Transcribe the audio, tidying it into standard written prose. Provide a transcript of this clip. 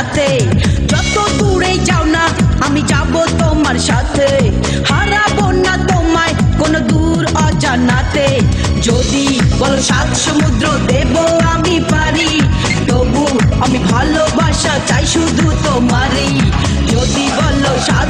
জানাতে। যত দূরে যাও না আমি যাব তোমার সাথে, হারাবো না তোমায় কোনো দূর অজানাতে। যদি বলো সাত সমুদ্র দেব আমি পারি, তবু আমি ভালোবাসা চাই শুধু তোমারই। যদি বলো সাত